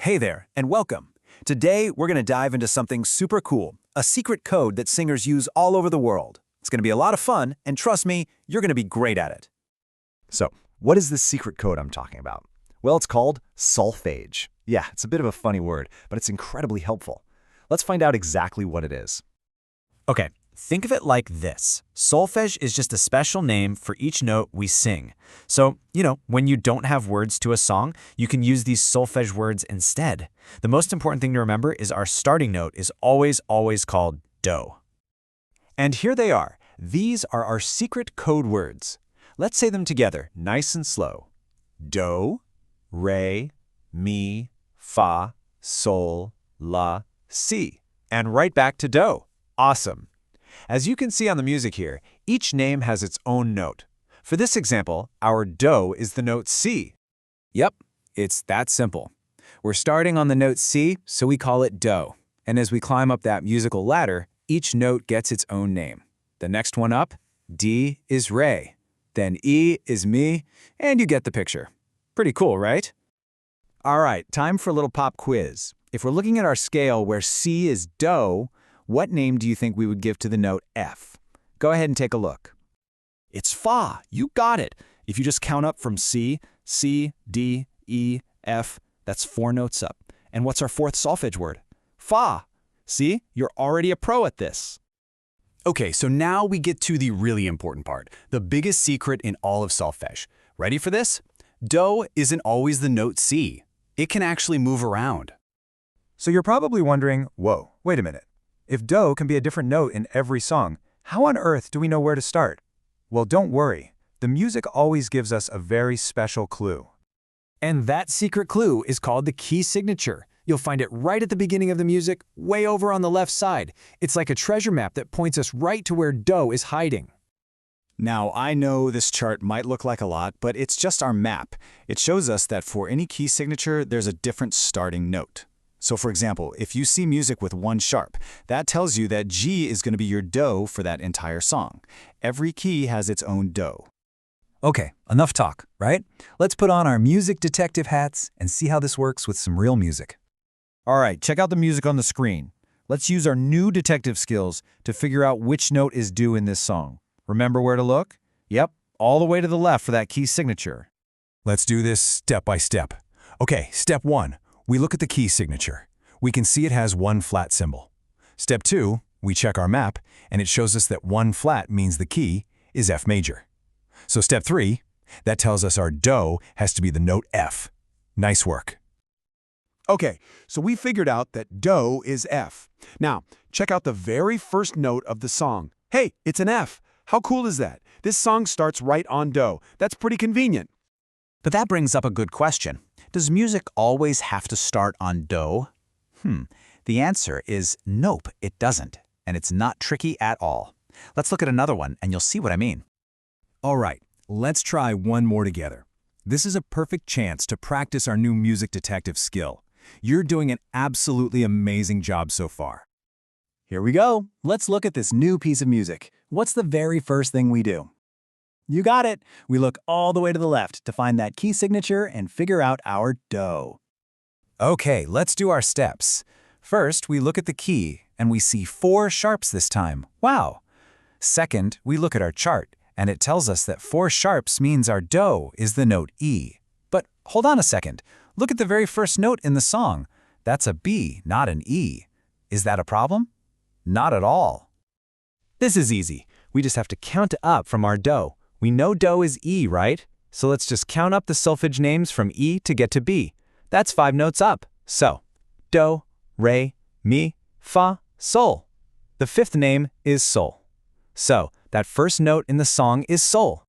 Hey there, and welcome. Today, we're going to dive into something super cool, a secret code that singers use all over the world. It's going to be a lot of fun, and trust me, you're going to be great at it. So, what is this secret code I'm talking about? Well, it's called solfege. Yeah, it's a bit of a funny word, but it's incredibly helpful. Let's find out exactly what it is. Okay, think of it like this. Solfege is just a special name for each note we sing. So, when you don't have words to a song, you can use these solfege words instead. The most important thing to remember is our starting note is always called do. And here they are. These are our secret code words. Let's say them together, nice and slow. Do, re, mi, fa, sol, la, si. And right back to do. Awesome. As you can see on the music here, each name has its own note. For this example, our do is the note C. Yep, it's that simple. We're starting on the note C, so we call it do. And as we climb up that musical ladder, each note gets its own name. The next one up, D is re. Then E is mi, and you get the picture. Pretty cool, right? All right, time for a little pop quiz. If we're looking at our scale where C is do, what name do you think we would give to the note F? Go ahead and take a look. It's fa. You got it. If you just count up from C, D, E, F, that's 4 notes up. And what's our fourth solfege word? Fa. See, you're already a pro at this. Okay, so now we get to the really important part, the biggest secret in all of solfege. Ready for this? Do isn't always the note C. It can actually move around. So you're probably wondering, whoa, wait a minute. If do can be a different note in every song, how on earth do we know where to start? Well, don't worry. The music always gives us a very special clue. And that secret clue is called the key signature. You'll find it right at the beginning of the music, way over on the left side. It's like a treasure map that points us right to where do is hiding. Now, I know this chart might look like a lot, but it's just our map. It shows us that for any key signature, there's a different starting note. So for example, if you see music with 1 sharp, that tells you that G is going to be your do for that entire song. Every key has its own do. Okay, enough talk, right? Let's put on our music detective hats and see how this works with some real music. All right, check out the music on the screen. Let's use our new detective skills to figure out which note is due in this song. Remember where to look? Yep, all the way to the left for that key signature. Let's do this step by step. Okay, step 1. We look at the key signature. We can see it has 1 flat symbol. Step 2, we check our map, and it shows us that 1 flat means the key is F major. So step 3, that tells us our do has to be the note F. Nice work. Okay, so we figured out that do is F. Now, check out the very first note of the song. Hey, it's an F. How cool is that? This song starts right on do. That's pretty convenient. But that brings up a good question. Does music always have to start on do? The answer is nope, it doesn't. And it's not tricky at all. Let's look at another one and you'll see what I mean. All right, let's try one more together. This is a perfect chance to practice our new music detective skill. You're doing an absolutely amazing job so far. Here we go. Let's look at this new piece of music. What's the very first thing we do? You got it. We look all the way to the left to find that key signature and figure out our do. Okay, let's do our steps. First, we look at the key, and we see 4 sharps this time. Wow! Second, we look at our chart, and it tells us that 4 sharps means our do is the note E. But hold on a second. Look at the very first note in the song. That's a B, not an E. Is that a problem? Not at all. This is easy. We just have to count up from our do. We know do is E, right? So let's just count up the solfege names from E to get to B. That's 5 notes up. So, do, re, mi, fa, sol. The 5th name is sol. So, that first note in the song is sol.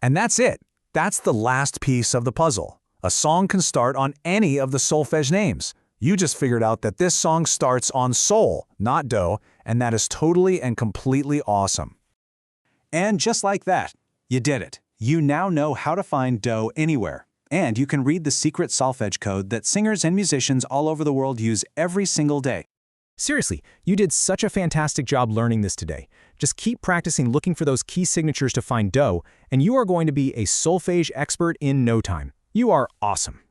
And that's it. That's the last piece of the puzzle. A song can start on any of the solfege names. You just figured out that this song starts on sol, not do, and that is totally and completely awesome. And just like that, you did it. You now know how to find do anywhere. And you can read the secret solfege code that singers and musicians all over the world use every single day. Seriously, you did such a fantastic job learning this today. Just keep practicing looking for those key signatures to find do, and you are going to be a solfege expert in no time. You are awesome.